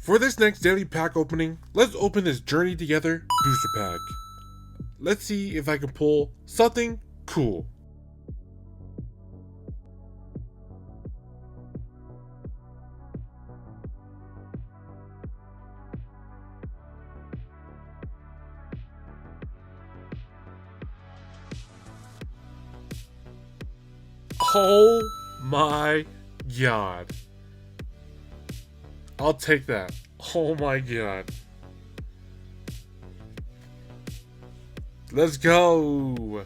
For this next daily pack opening, let's open this Journey Together booster pack. Let's see if I can pull something cool. Oh my god. I'll take that. Oh my god. Let's go.